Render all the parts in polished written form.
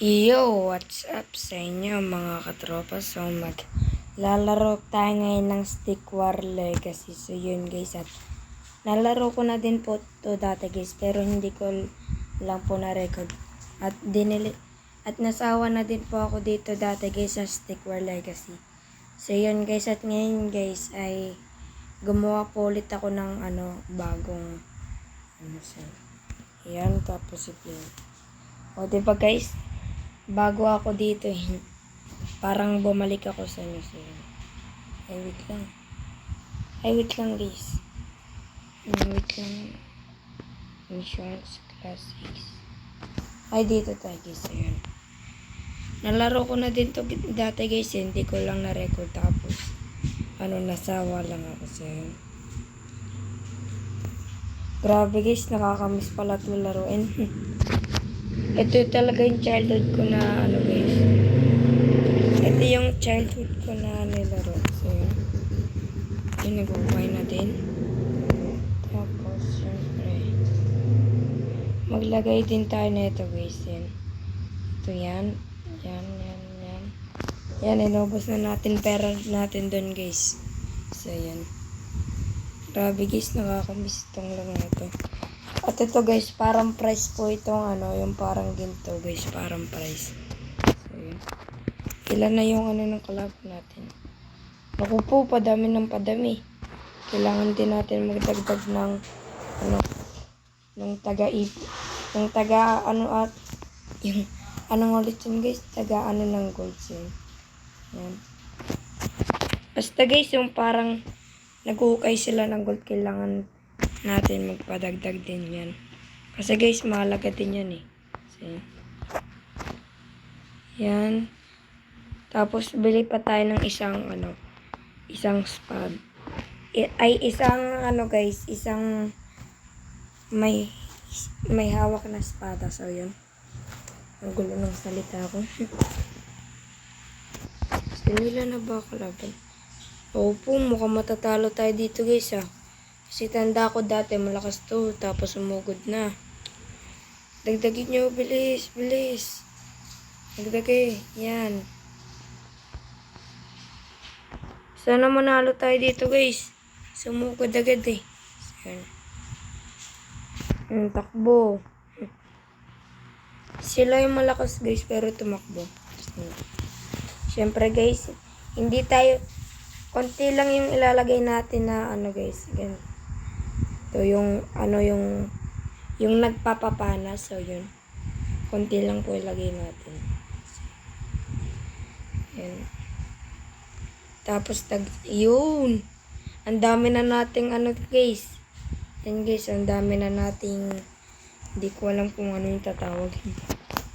Yo, what's up sa inyo mga katropa? So, maglalaro tayo ngayon ng Stick War Legacy. So, yun guys. At nalaro ko na din po to dati guys. Pero hindi ko lang po na-record. At nasawa na din po ako dito dati guys sa Stick War Legacy. So, yun guys. At ngayon guys ay gumawa po ulit ako ng bagong yan, tapos i-play. O, diba guys? Bago ako dito, parang bumalik ako sa museum. Wait lang. Wait lang guys. Wait lang. Insurance Classics. Dito tayo guys. Ayan. Nalaro ko na din to dati guys. Hindi ko lang na-record. Tapos, nasawa lang ako sa yun. Grabe guys, nakakamiss pala ito laruin. Ito talaga yung childhood ko na guys. Ito yung childhood ko na nilaro. So, yun nag-uupay na din. Tapos, syempre, maglagay din tayo na ito guys. Yan. Ito yan. Yan, inubos na natin pera natin doon guys. So, yan. Grabe guys, nakakamiss itong lang ito. At ito guys, parang price po itong yung parang ginto guys, parang price. So, yun. Ilan na yung ng collab natin. Naku po, padami ng padami. Kailangan din natin magdagdag ng ng ulit yun guys, ng gold yun. Yan. Basta guys, yung parang nag-uukay sila ng gold, kailangan natin magpadagdag din yan. Kasi guys, mahalaga din yan eh. So, yan. Tapos, bili pa tayo ng isang spad. Isang may hawak na espada. So, yun. Ang gulo ng salita ko. Sinila na ba kalaban? Opo, mukhang matatalo tayo dito guys ah. Kasi tanda ko dati malakas to, tapos umugod na. Dagdagin nyo, bilis. Dagdagin, yan. Sana manalo tayo dito guys. Sumugod agad eh. Yan. Takbo. Sila yung malakas guys, pero tumakbo. Siyempre guys, hindi tayo, konti lang yung ilalagay natin na guys. Ganun. Ito yung nagpapapana. So yun, konti lang po ilagay natin. Yan. Tapos yun, ang dami na nating guys. Yan guys, ang dami na nating, hindi ko alam kung ano yung tatawag.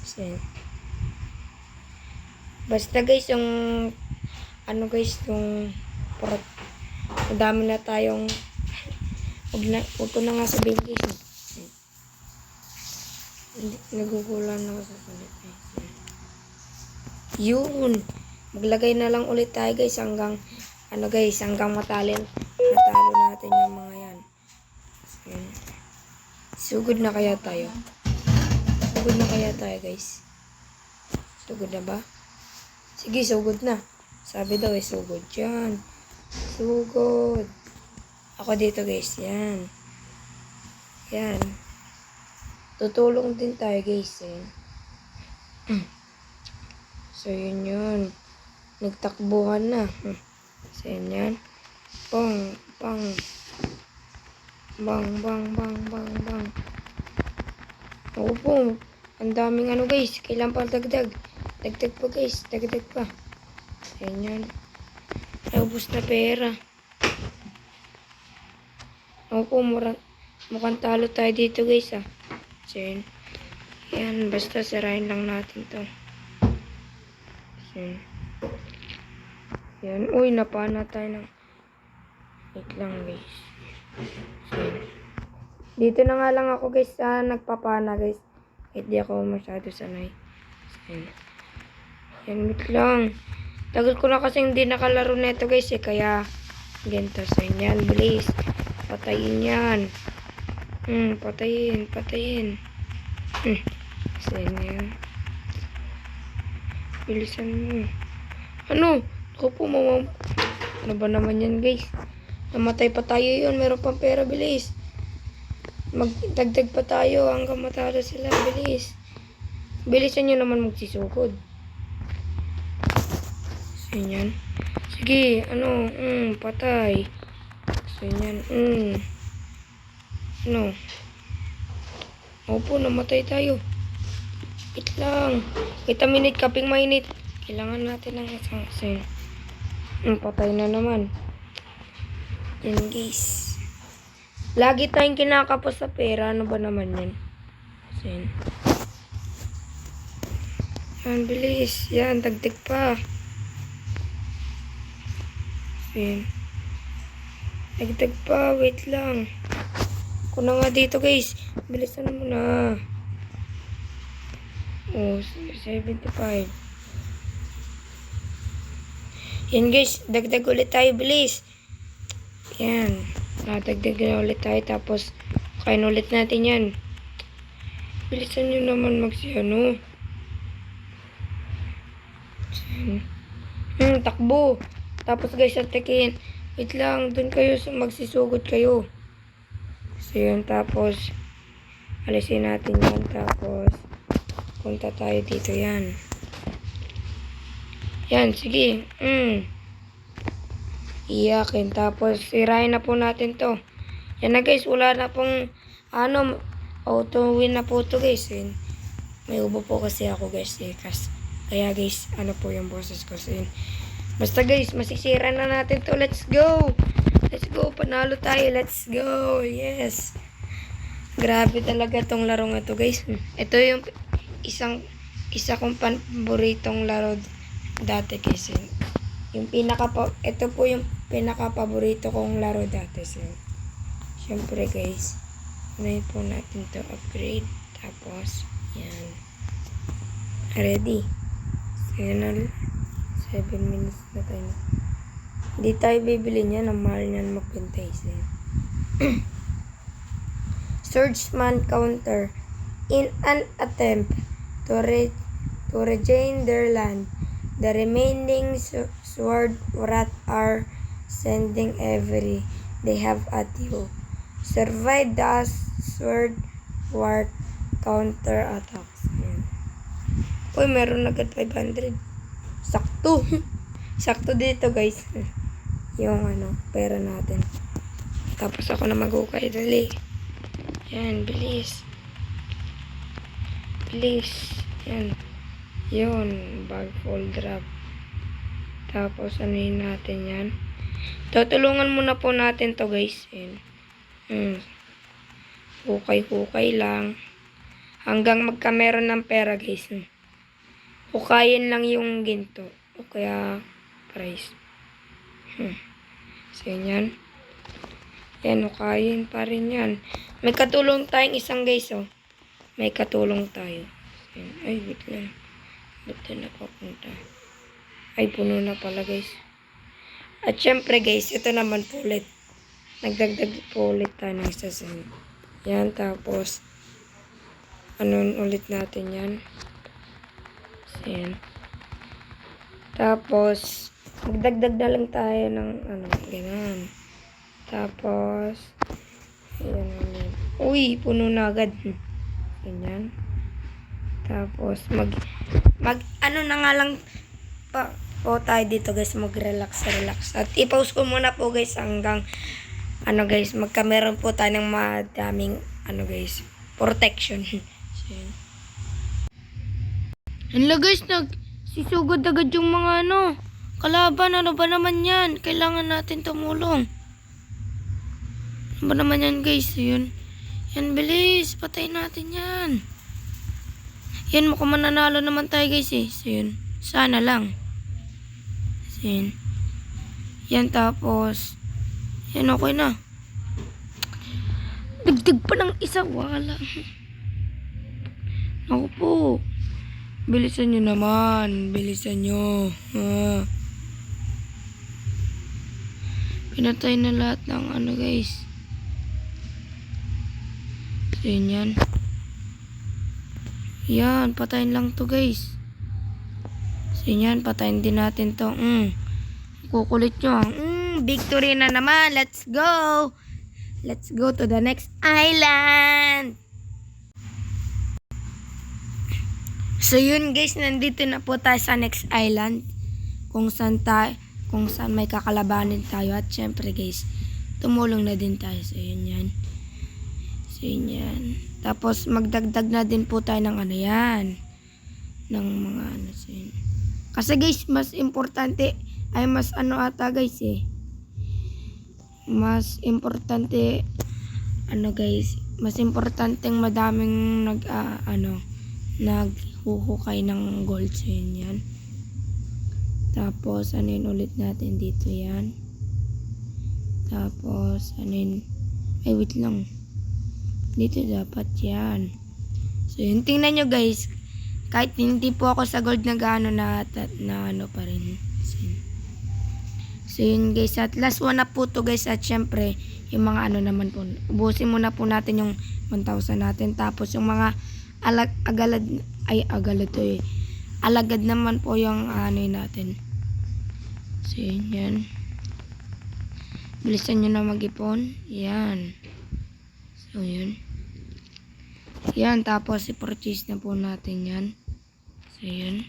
So, yan. Basta guys, yung yung dami na tayong, huwag ko na nga sabihin guys. Nagugulan ako sa sulit. Yun. Maglagay na lang ulit tayo guys hanggang hanggang matalo natin yung mga yan. Sugod na kaya tayo. Guys. Sugod na ba? Sige, sugod na. Sabi daw sugod yan. Sugod. Ako dito guys, yan. Yan. Tutulong din tayo guys eh. So yun. Nagtakbuhan na. So yan. Bang. Bang. Oo po. Ang daming guys. Kailan pa dagdag. Dagdag pa guys. Dagdag pa. So yan. Naubos na pera. Oo po. Mukhang talo tayo dito guys ah. So yan. Basta sirain lang natin to. So yan. Uy, napana tayo ng wait lang guys. So, dito na nga lang ako guys nagpapana guys. Hindi ako masyado sanay. So, yan, wait lang. Tagal ko na kasi hindi nakalaro neto guys eh. Kaya ganito sa yan. Bilis. Patayin yan. Patayin. So yan. Bilisan mo. Ano? Ako po, mama. Ano ba naman yan, guys? Namatay pa tayo yun. Meron pang pera. Bilis. Magdagdag pa tayo hanggang matalo sila. Bilis. Bilisan nyo naman magsisugod. So, yan. Sige, ano? Patay. So, yan. Ano? Opo, namatay tayo. Wait lang. Wait a minute, kaping mainit. Kailangan natin ng isang asin. Patay na naman. Yan, guys. Lagi tayong kinakapos sa pera. Ano ba naman yan? Asin. Yan, bilis. Yan, dagdag pa. Asin. Dagdag pa. Wait lang. Ako na nga dito, guys. Bilisan mo na. Oh, 75. Yan, guys. Dagdag ulit tayo. Bilis. Yan. Dagdag na ulit tayo. Tapos, kain ulit natin yan. Bilisan nyo naman magsiano. Takbo. Tapos, guys, atakin. Wait lang. Doon kayo. Magsisugod kayo. So, yun. Tapos, alisin natin yan. Tapos, punta tayo dito. Yan. Yan. Sige. Iyakin. Tapos, sirahin na po natin to. Yan na, guys. Wala na pong, auto win na po to, guys. Yan. May ubo po kasi ako, guys. Kaya, guys, ano po yung boses ko. So, yun. Basta, guys, masisira na natin to. Let's go. Let's go. Panalo tayo. Let's go. Yes. Grabe talaga tong larong ito, guys. Ito yung isa kong paboritong laro dati, guys. Ito po yung pinaka-paborito kong laro dati. So, syempre, guys, unahin po natin to upgrade. Tapos, yan. Ready. So, yun na. 7 minutes na tayo. Hindi tayo bibili niya. Ang mahal niyan magbintay. So, swordsman counter. In an attempt to regain their land, the remaining sword rat are sending every they have at you. Survive the sword wart counter attacks. Uy, meron agad 500. Sakto. Sakto dito, guys. Yung pera natin. Tapos ako na magukay. Dali. Yan, bilis. Bilis. Yan. Yun. Bag full drop. Tapos, anuhin natin yan. Tutulungan muna po natin to, guys. Yan. Hukay-hukay lang. Hanggang magkameron ng pera, guys. Hukayin lang yung ginto. O kaya, price. So, yan. Yan, hukayin pa rin yan. May katulong tayong isang, guys, oh. May katulong tayo. Yan. Ay, wait lang. Ba't na napapunta? Ay, puno na pala, guys. At syempre, guys, ito naman po ulit. Nagdagdag po ulit tayo ng isa sa yan. Tapos, ulit natin yan. So, yan. Tapos, magdagdag na lang tayo ng ganun. Tapos, ayan. Uy, puno na agad. Ganyan. Tapos, na nga lang po tayo dito, guys, mag-relax. At i-pause ko muna po, guys, hanggang, guys, magkameron po tayo ng madaming, guys, protection. So, yan. Guys, nagsisugod agad yung mga, kalaban. Ano ba naman yan? Kailangan natin tumulong. Ano ba naman yan, guys? Yun. Yan, bilis. Patayin natin yan. Yan, mukhang mananalo naman tayo, guys, eh. So, yun. Sana lang. So, yun. Yan, tapos. Yan, okay na. Dagdag pa ng isa. Wala. Ako po. Bilisan nyo naman. Bilisan nyo. Pinatay na lahat ng guys. So, yun yan. Yan, patayin lang to, guys. So, So yan, patayin din natin to. Kukulit nyo. Victory na naman. Let's go. Let's go to the next island. So yun guys, nandito na po tayo sa next island. Kung saan may kakalabanin tayo. At syempre guys, tumulong na din tayo. So yun yan. So yun yan. Tapos magdagdag na din po tayo ng ano yan. Ng mga ano. So yun. Kasi guys, mas importante ay mas ano ata guys mas importante mas importanteng madaming naghuhukay ng gold. So yun yan. Tapos ano yun ulit natin dito yan. Tapos ano yun, ay wait lang, dito dapat yan. So yun, tingnan nyo guys, kahit hindi po ako sa gold na ano pa rin. So yun guys, at last one na po to guys. At syempre yung mga ano naman po, ubusin muna po natin yung 1,000 natin. Tapos yung mga alagad naman po yung ano natin. So yun yan. Bilisan nyo na mag-ipon. Yan. So yun. Yan, tapos i-purchase na po natin yan. So yun.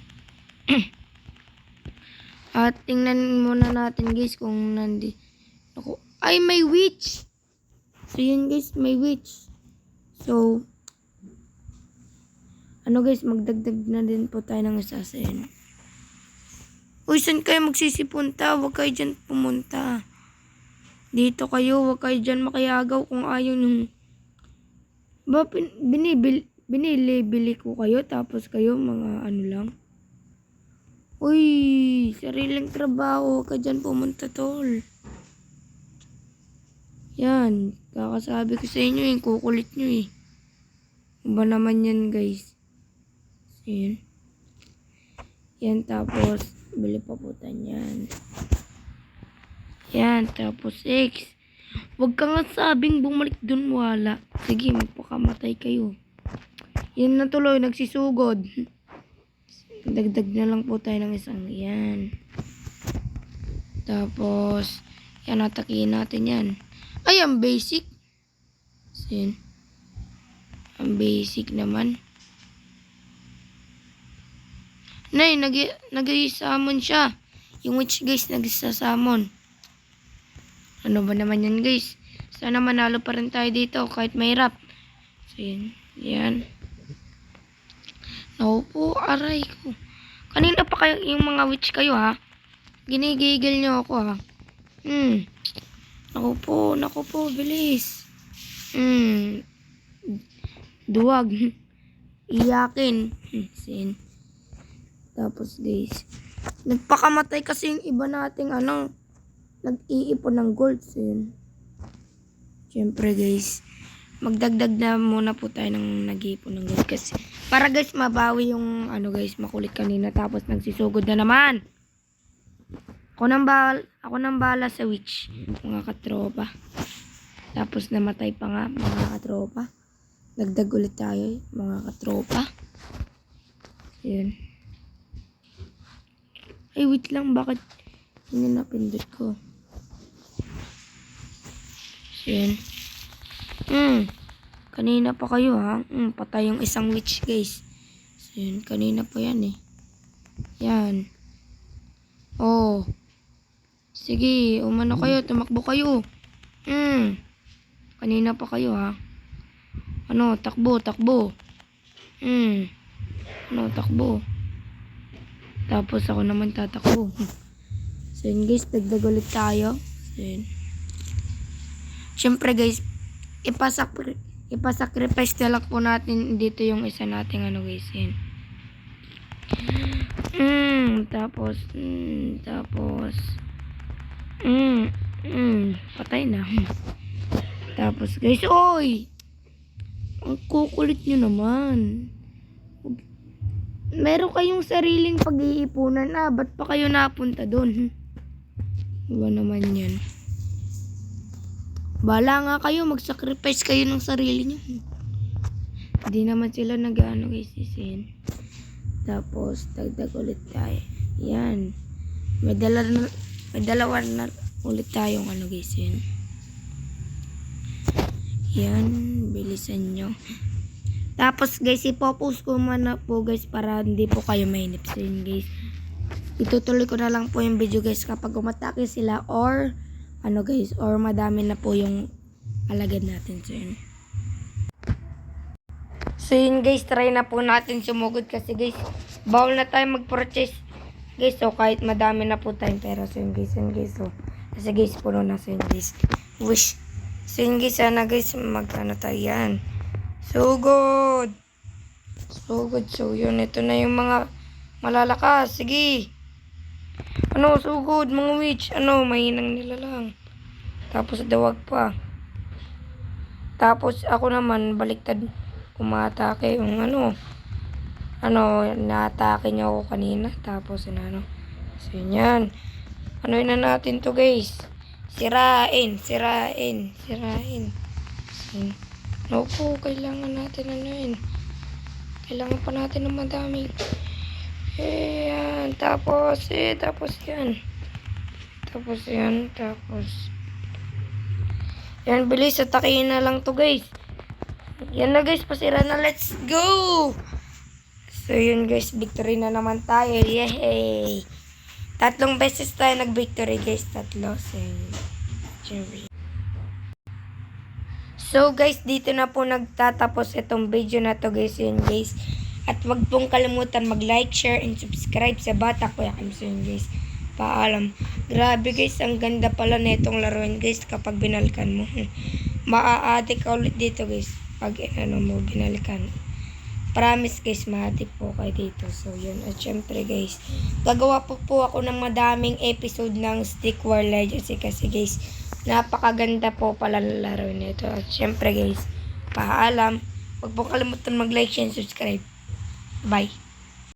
At tingnan muna natin guys kung ay may witch. So yun guys, may witch. So ano guys, magdagdag na din po tayo ng isa sa yun. Uy, saan kayo magsisipunta? Huwag kayo dyan pumunta. Dito kayo, huwag kayo dyan makayagaw kung ayaw nyo. Ba, binili ko kayo tapos kayo mga ano lang. Uy, sariling trabaho, huwag ka dyan pumunta tol. Yan, kakasabi ko sa inyo kukulit nyo Ba naman yan guys. So, yun. Yan, tapos bili pa po tayo yan. Yan, tapos 6. Huwag ka nga sabing bumalik dun, wala. Sige, magpakamatay kayo. Yan na tuloy, nagsisugod. Dagdag na lang po tayo ng isang yan. Tapos yan, atakihin natin yan. Ay, ang basic. So, yun. Ang basic naman. Nay, nag-i-summon siya. Yung witch guys, nag-i-summon. Ano ba naman yan guys? Sana manalo pa rin tayo dito kahit mahirap. So yun. Yan. Naku po, aray ko. Kanina pa kayo yung mga witch kayo ha. Ginigigil nyo ako ha. Naku po, bilis. Duwag. Iyakin. Sin. Tapos guys, nagpakamatay kasi yung iba nating nag-iipon ng gold. Sin. Siyempre guys, magdagdag na muna po tayo ng nag-iipon ng gold kasi para guys mabawi yung guys makulit kanina tapos nagsisugod na naman. Ako nang bahala sa witch mga katropa. Tapos namatay pa nga mga katropa. Dagdag ulit tayo mga katropa. Ayun. Ay wait lang, bakit hindi napindot ko? Ayun. Kanina pa kayo ha. Patay yung isang witch guys. So yun, kanina pa yan Yan. Oh. Sige, umano kayo, tumakbo kayo. Kanina pa kayo ha. Takbo. Takbo. Tapos ako naman tatakbo. So yun guys, dagdag ulit tayo. So yun. Siyempre guys, ipasacrifice na lang po natin dito yung isa nating guys. Yan. Tapos patay na. Tapos guys, oy! Ang kukulit nyo naman. Meron kayong sariling pag-iipunan ba't pa kayo napunta doon? Iba naman yan. Bala nga kayo, mag-sacrifice kayo ng sarili nyo. Hindi naman sila guys, isin. Tapos dagdag ulit tayo. Yan. May dalawa na ulit tayong ano guys, yan. Yan, bilisan nyo. Tapos guys, ipopost ko muna po guys para hindi po kayo mainip. So yun guys, itutuloy ko na lang po yung video guys kapag umatake sila or ano guys, or madami na po yung alagad natin. So yun guys, try na po natin sumugod kasi guys, bawal na tayo mag-purchase guys. So kahit madami na po tayong pera. So yun guys, so kasi guys, puno na. So yun guys, wish. So yun guys, sana guys, magkano tayo yan. So good. So yun, ito na yung mga malalakas. Sige. Ano, so good, mga witch. Ano, mahinang nila lang. Tapos dawag pa. Tapos ako naman, baliktad. Umatake yung ano, naatake niya ako kanina. Tapos ano. So yun yan. Ano na natin to guys. Sirain. No po, kailangan natin kailangan pa natin ng madami. Ayan, tapos yan. Yan, bilis, atakihin na lang to guys. Yan na guys, pasira na, let's go! So yun guys, victory na naman tayo, yay! 3 beses tayo nag-victory guys, 3. So guys, dito na po nagtatapos itong video na to guys, yun guys. At wag pong kalimutan mag-like, share, and subscribe sa Bata Kuya Kim. So yun guys, paalam. Grabe guys, ang ganda pala na itong laruin guys kapag binalikan mo. Maa-addict ka ulit dito guys pag mo binalikan. Promise guys, ma-addict po kayo dito. So yun, at syempre guys, gagawa po ako ng madaming episode ng Stick War Legends kasi guys, napakaganda po pala ng laruin nito. At syempre guys, paalam. Huwag po kalimutan mag-like and subscribe. Bye.